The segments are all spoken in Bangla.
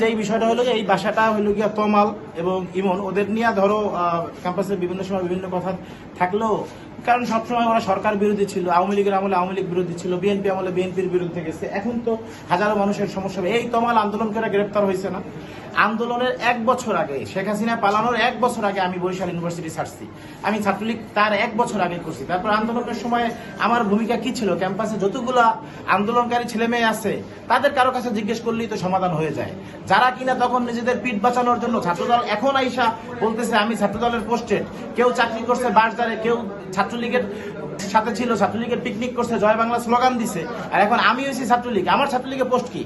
যেই বিষয়টা হলো যে এই বাসাটা হলো গিয়া তমাল এবং ইমন ওদের নিয়ে ধরো ক্যাম্পাসে বিভিন্ন সময় বিভিন্ন কথা থাকলেও, কারণ সবসময় ওরা সরকার বিরোধী ছিল, আওয়ামী লীগের আমলে আওয়ামী লীগ বিরোধী ছিল, বিএনপি আমলে বিএনপির বিরুদ্ধে গেছে। এখন তো হাজারো মানুষের সমস্যা। এই তমাল আন্দোলন করে গ্রেপ্তার হয়েছে না, আন্দোলনের 1 বছর আগে, শেখ হাসিনা পালানোর 1 বছর আগে আমি বরিশাল ইউনিভার্সিটি ছাড়ছি। আমি ছাত্রলীগ তার 1 বছর আগে করছি। তারপর আন্দোলনের সময় আমার ভূমিকা কি ছিল? ক্যাম্পাসে যতগুলো আন্দোলনকারী ছেলে মেয়ে আছে তাদের কারো কাছে জিজ্ঞেস করলেই তো সমাধান হয়ে যায়। যারা কিনা তখন নিজেদের পিঠ বাঁচানোর জন্য ছাত্রদল এখন আইসা বলতেছে আমি ছাত্রদলের পোস্টে, কেউ চাকরি করছে বাসদারে, কেউ ছাত্রলীগের সাথে ছিল, ছাত্রলীগের পিকনিক করছে, জয় বাংলা স্লোগান দিছে, আর এখন আমি হয়েছি ছাত্রলীগ। আমার ছাত্রলীগের পোস্ট কি?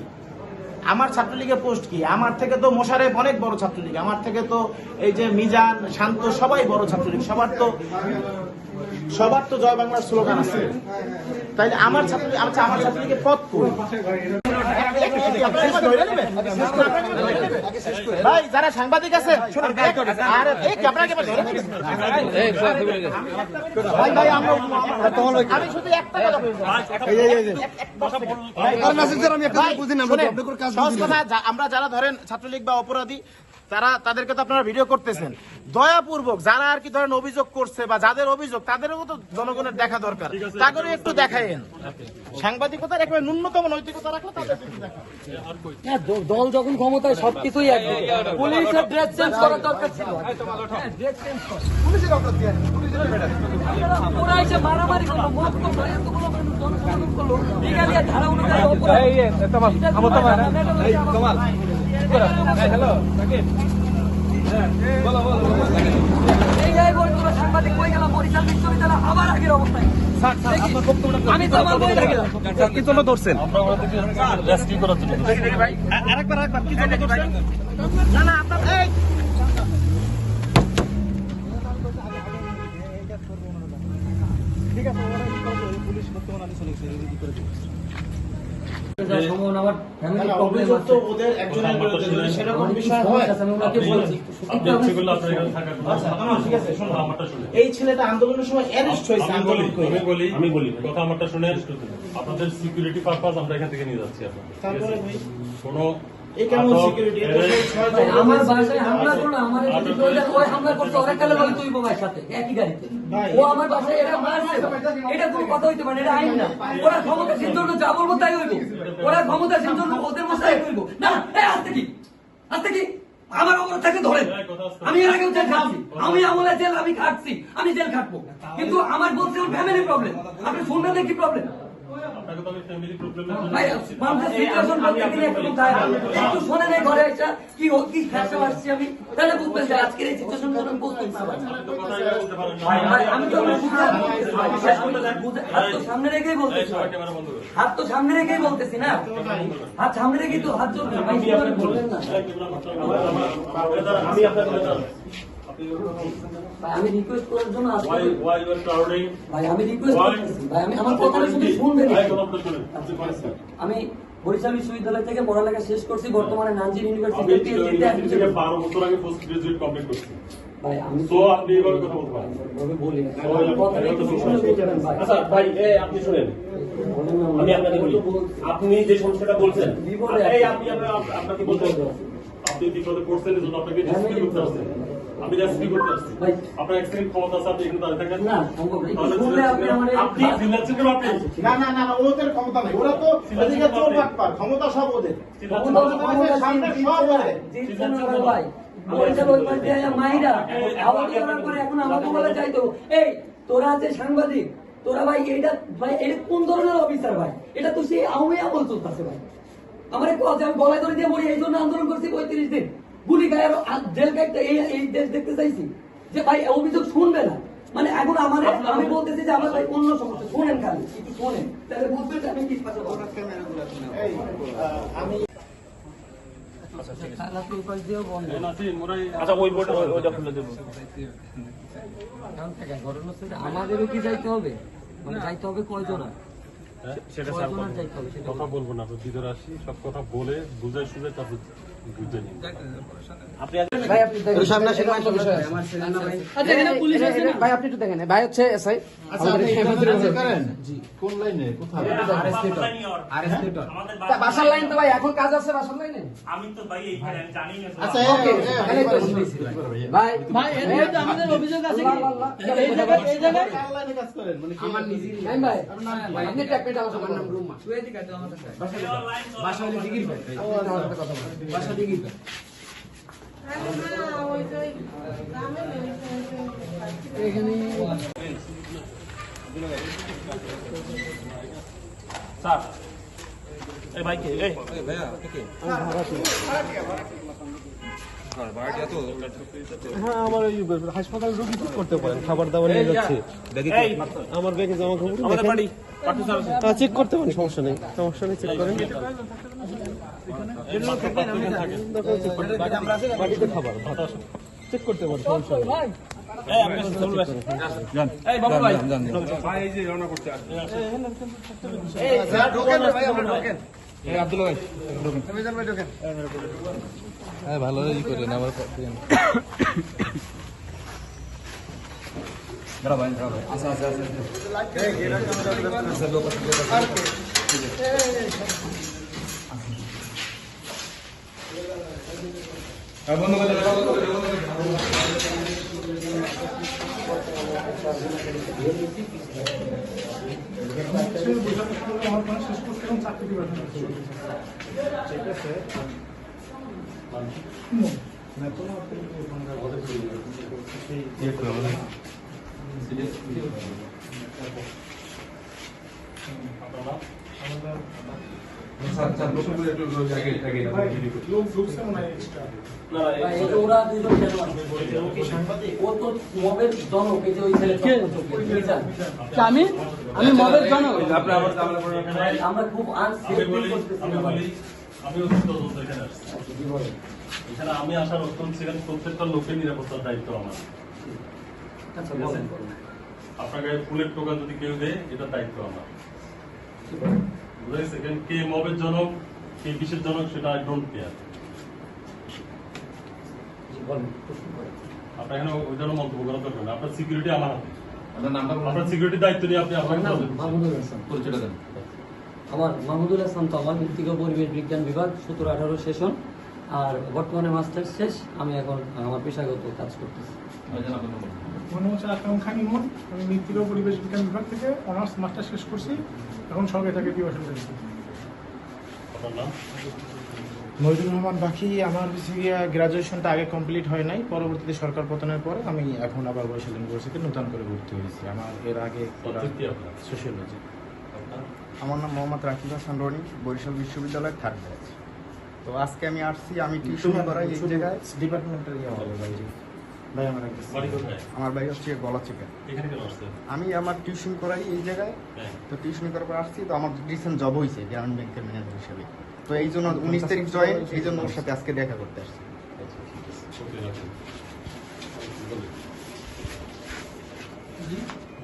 আমার ছাত্রলীগের পোস্ট কি? আমার থেকে তো মোশারেফ অনেক বড় ছাত্রলীগ, আমার থেকে তো এই যে মিজান, শান্ত সবাই বড় ছাত্রলীগ, সবার তো জয় বাংলার স্লোগান আছে। তাইলে আমার ছাত্রলীগের পথ কই? ভাই যারা সাংবাদিক আছে আমি শুধু একটা কথা, আমরা যারা ধরেন ছাত্রলীগ বা অপরাধী তাদেরকে তো আপনারা ভিডিও করতেছেন দয়াপূর্বক, যারা আর কি ধরেন অভিযোগ করছে বা যাদের অভিযোগ তাদেরও তো জনগণের দেখা দরকার, তাদেরও একটু দেখায়েন। সাংবাদিকতার একেবারে ন্যূনতম নৈতিকতা রাখলে তাদের দল যখন ক্ষমতায় সবকিছুই একদিকে, পুলিশের ড্রেস চেঞ্জ করার দরকার ছিল। ওরা এসে মারামারি করলো, মত করলো, এতগুলো মানুষ জনসমাগম করলো, লিগালিয়া ধারা অনুযায়ী অপরাধ। সাংবাদিক কই গেলাম বরিশাল বিশ্ববিদ্যালয় আবার আগের অবস্থায়। আমি তো আমার বই গেলাম কি জন্য ধরছেন? না না আপনার ঠিক আছে, পুলিশ বর্তমানে চলে গেছে। এই ছেলেটা আন্দোলনের সময় অ্যারেস্ট হয়েছে। আমি বলি কথা আমারটা শুনে, আপনাদের সিকিউরিটি পারপাস আমরা এখান থেকে নিয়ে যাচ্ছি। কোনো আমার বাসায় হামলা করলো, আমার ওই হামলা করছে ওরা কালে বলে তুই বোমার সাথে একই গাড়িতে, ও আমার বাসায় এটা মারছে। এটা কোনো কথা হইতে পারে, এটা আইন না। ওরা ক্ষমতাসীন জন্য যা বলবো তাই হইব, ওরা ক্ষমতাসীন জন্য ওদের মশাই হইব না। আজকে কি আমার অপরাধ থাকে ধরেন, আমি এর আগেও জেল খাচ্ছি, আমি আমলে জেল আমি খাচ্ছি, আমি জেল খাটবো, কিন্তু আমার বলছে ওর ফ্যামিলি প্রবলেম। আপনি শুনবেন না কি প্রবলেম? একটু শোনে নেই ঘরে একটা কি আসছি আমি, তাহলে বুঝবেন যে আজকের এই সিচুয়েশন আমি তো সামনে রেখেই বলতেছি, হাত তো সামনে রেখেই বলতেছি না, হাত সামনে রেখেই তো হাত চলবে। বলবেন না আমি রিকোয়েস্ট করার জন্য ভাই, আমি রিকোয়েস্ট করতেছি ভাই, আমি আমার কথাটা শুধু শুনবেন। আমি বরিশাল বিশ্ববিদ্যালয় থেকে পড়ালেখা শেষ করছি, বর্তমানে নানজির ইউনিভার্সিটিতে পিএইচডি 12 বছর আগে পোস্ট গ্রাজুয়েট কমপ্লিট করছি। ভাই আমি তো আপনি এভাবে কথা বলতে পারেন? আমি বলি না কথাটা একটু শুনে বলবেন ভাই। আচ্ছা ভাই, আপনি শুনেন, আমি আপনাকে বলি, আপনি যে সমস্যাটা বলছেন এই আপনি আপনাকে বলতে হবে, আপনি বিপদে পড়ছেন এজন্য আপনাকে রেসকিউ করতে আসছেন, আমি রেসকিউ করতে আসছি। আপনার এক্সট্রিম ক্ষমতা আছে, আপনি এখানে দাঁড়িয়ে থাকেন না, শুনলে আপনি আমারে আপনি চিল্লাচ্ছেন কেন? আপনি না ওদের ক্ষমতা নেই, ওরা তো এদিকে চোর বাটপার, ক্ষমতা সব ওদের, ভাই বরিশাল ওই পাশে মাহিরা আওয়াজ করার পরে এখন আমাকে বলে চাইতো এই তোরা যে সাংবাদিক, তোরা ভাই এটা কোন ধরনের অফিসার ভাই? এটা তো সেই আওয়ামী আমল চলতেছে ভাই। আমার আমি গলায় ধরে দিয়ে মরি, এই জন্য আন্দোলন করছি 35 দিন, গুলি গায়ের জেল কাটতে এই দেশ দেখতে চাইছি যে ভাই অভিযোগ শুনবে না। মানে এখন আমার আমি বলতেছি যে আমার ভাই অন্য সমস্যা, শোনেন খালি একটু শোনেন, তাহলে বুঝবেন যে আমি কি আমি আমাদেরও কি যাইতে হবে? মানে যাইতে হবে কয়জন? সেটা কথা বলবো না, ভিতরে আসি, সব কথা বলে বুঝাই শুনে তারপর বুঝে নিন। ভাই আপনি দেখেন সামনাসামনি একটা বিষয় আছে। আচ্ছা এখানে পুলিশ আছে না? ভাই আপনি একটু দেখেন ভাই হচ্ছে এসআই আচ্ছা আপনি এখানে করেন কোন লাইনে কোথায় বাসার লাইন তো ভাই এখন কাজ আছে বাসার লাইনে আমি তো ভাই এইখানে আমি জানি না তো। আচ্ছা ওকে ভাই ভাই এর বিরুদ্ধে আমাদের অভিযোগ আছে কি? আল্লাহ, এই জায়গায় কোন লাইনে কাজ করেন মানে কি আমার নিজের ভাই আপনি একটা পেট আমার নাম রুমা বাসা হলে দিগির ভাই কথা বলেন বাসা দিগির ভাই এখানে স্যার এই ভাই কে এই হ্যাঁ আমার এই হাসপাতাল রোগী ঠিক করতে পারেন খাবার দাবার নিয়ে যাচ্ছে এই আমার ব্যাগে জামা কাপড় আমাদের বাড়ি পাঠু স্যার চেক করতে পারেন সমস্যা নেই চেক করেন বাড়িতে খাবার ভাত চেক করতে পারেন সমস্যা নেই ভাই এই আপনি চলুন এই বাবু ভাই হ্যাঁ ভালো ই করেন আবার ভাই, এই যে ওরা দুজন কেন আসবে? ও তো মবের জনক, এই যে ওই ছেলে বিচার। আমি মবের জনক। ভাই, আমরা খুব আনসেফ আমি অত্যন্ত তদন্ত এখানে আসছি। এখানে আমি আসার অত্যন্ত সেখানে প্রত্যেকটা লোকের নিরাপত্তার দায়িত্ব আমার। আচ্ছা ঠিক আছে? বলেন। আপনার গায়ে ফুলের টোকা যদি কেউ দেয় এটা দায়িত্ব আমার। বুঝেছে? কে মবের জনক কে বিশেষ জনক সেটা আই ডোন্ট কেয়ার। জি, বলেন, প্রশ্ন করেন। আপনার এখানে ওই জন্য মন্তব্য করা দরকার না। আপনার সিকিউরিটি আমার হাতে। আপনার সিকিউরিটির দায়িত্ব নিয়ে আপনি আমার নাম আপনার মাহমুদুল হাসান। আমার মাহমুদুল হাসান তো আমার মৃত্তিক ও পরিবেশ বিজ্ঞান বিভাগ 17-18 সেশন, আর বর্তমানে মাস্টার্স শেষ। আমি এখন আমার পেশাগত কাজ করতেছি। মনে হচ্ছে আকরাম খান ইমন, আমি মৃত্তিক ও পরিবেশ বিজ্ঞান বিভাগ থেকে অনার্স মাস্টার শেষ করছি, এখন সঙ্গে থাকে দিবসন করেছি। আপনার নাম? মহিদুর রহমান বাকি আমার গ্রাজুয়েশনটা আগে কমপ্লিট হয় নাই, পরবর্তীতে সরকার পতনের পরে আমি এখন আবার বরিশাল ইউনিভার্সিটিতে নতুন করে ভর্তি হয়েছি। আমার এর আগে পদ্ধতি কি আপনার? সোশিয়োলজি। আপনার? আমার নাম মোহাম্মদ রাকিব হাসান রনি, বরিশাল বিশ্ববিদ্যালয়ের থার্ড ব্যাচ। তো আজকে আমি আসছি, আমি টিউশন করাই এই জায়গায়। ডিপার্টমেন্টের ইয়ে হবে বাইরে। ভাই আমার একটা বাড়ি কোথায়? আমার বাড়ি হচ্ছে গলাচিপা। এখানে কেন আসছেন? আমি আমার টিউশন করাই এই জায়গায়। হ্যাঁ। তো টিউশন করার পর আসছি, তো আমার রিসেন্ট জব হয়েছে গ্রামীণ ব্যাংকের ম্যানেজার হিসেবে। তো এই জন্য 19 তারিখ জয়েন, এই জন্য ওর সাথে আজকে দেখা করতে আসছি। ওকে, রাখেন।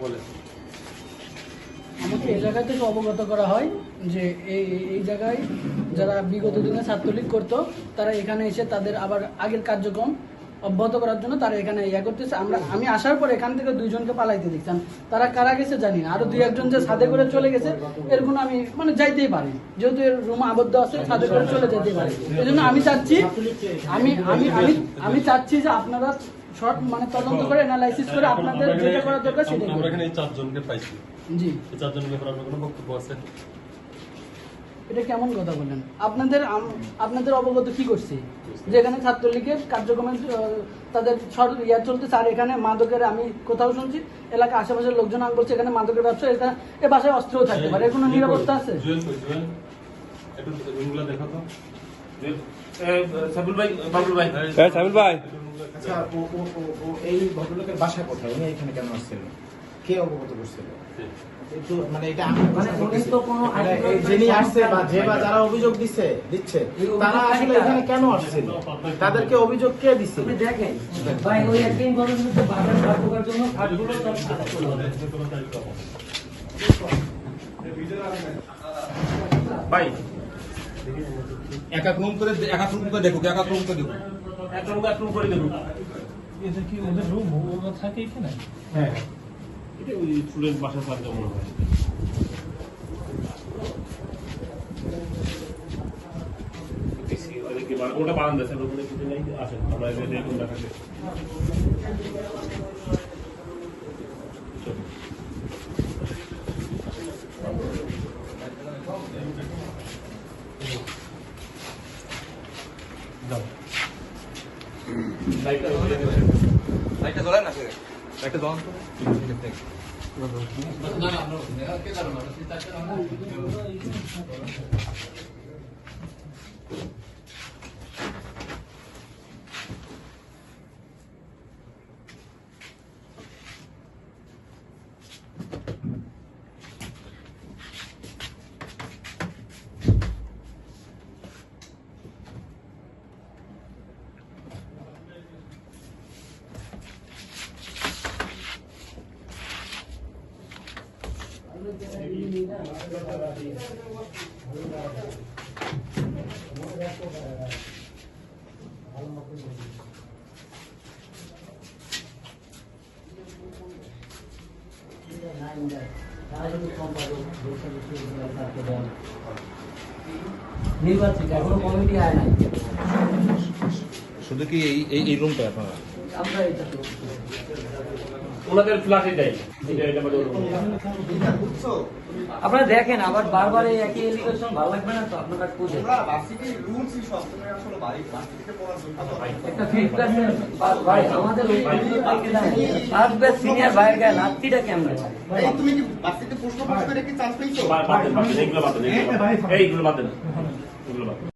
বলেন। আমাকে এই জায়গা থেকে অবগত করা হয় যে এই জায়গায় যারা বিগত দিনে ছাত্রলীগ করতো তারা এখানে এসে তাদের আবার আগের কার্যক্রম অব্যাহত করার জন্য তারা এখানে ইয়া করতেছে। আমি আসার পর এখান থেকে 2 জনকে পালাইতে দেখতাম। তারা কারা গেছে জানি না, আরো 2-1 জন যে ছাদে করে চলে গেছে এর কোনো আমি মানে যাইতেই পারি, যেহেতু এর রুম আবদ্ধ আছে, ছাদে করে চলে যেতে পারি। এই জন্য আমি চাচ্ছি আমি চাচ্ছি যে আপনারা শর্ট মানে তদন্ত করে অ্যানালাইসিস করে আপনাদের যেটা করা দরকার সেটা আমরা করুন। এখানে এই 4 জনকে পাইছি। জি, এই 4 জনের ব্যাপারে আপনার কোনো বক্তব্য আছে? এটা কেমন কথা বললেন? আপনাদের অবগত কি করছে যে এখানে ছাত্রলীগের কার্যক্রমে তাদের ইয়া চলতেছে, আর এখানে মাদকের আমি কোথাও শুনছি এলাকা আশেপাশের লোকজন আমি বলছে এখানে মাদকের ব্যবসা, এটা এ বাসায় অস্ত্রও থাকতে পারে, এর কোনো নিরাপত্তা আছে? জুয়েল কই? জুয়েল একটু রুমগুলো দেখো তো। সাবুল ভাই, বাবুল ভাই। আচ্ছা ও এই ভদ্রলোকের বাসা কোথায়? উনি এখানে কেন আসছিল? কে অবগত করছিল? একটু মানে এটা আমি মানে উনি তো কোনো যিনি আসছে বা যারা অভিযোগ দিচ্ছে তারা আসলে এখানে কেন আসছিল? তাদেরকে অভিযোগ কে দিছিল? আপনি দেখেন ভাই, ওই একদিন বলেন যে বাজার ভাগ করার জন্য ঘাটগুলো সব সাফ করতে হবে। ভাই এক এক রুম করে দেখুক, এক এক রুম করে দেখুক। এক রুম করে দেখুন। এটা কি ওদের রুম ওরা থাকে এখানে? হ্যাঁ, এটা ওই স্টুডেন্ট বাসা থাকতে মনে হয়। ওটা বারান্দা স্যার, ওখানে কিছু নেই। আসেন আমরা দেখুন দেখাতে। লাইটটা জ্বলায় না, লাইটটা জ্বলান তো। নির্বাচিত এখনো কমিটি আয় নাই। শুধু কি এই রুমটা আপনারা? আমরা এটা তো ওনাদের ফ্ল্যাটে দেয়। এটা আমাদের বুঝছো? আপনারা দেখেন আবার বারবার এই একই এলিগেশন ভালো লাগবে না তো আপনারা খুঁজে তোমরা ভার্সিটি রুলসই সব তোমরা আসলে বাড়ি ভার্সিটিতে পড়ার জন্য একটা ফিফথ ক্লাসের ভাই আমাদের ওই ফার্স্ট ব্যাচ সিনিয়র ভাইয়ের গায়ে লাত্তিটা কেমন এই তুমি কি ভার্সিটিতে প্রশ্ন রেখে চান্স পেয়েছো? বাদ দেন, এইগুলো বাদ দেন, এইগুলো বাদ দেন।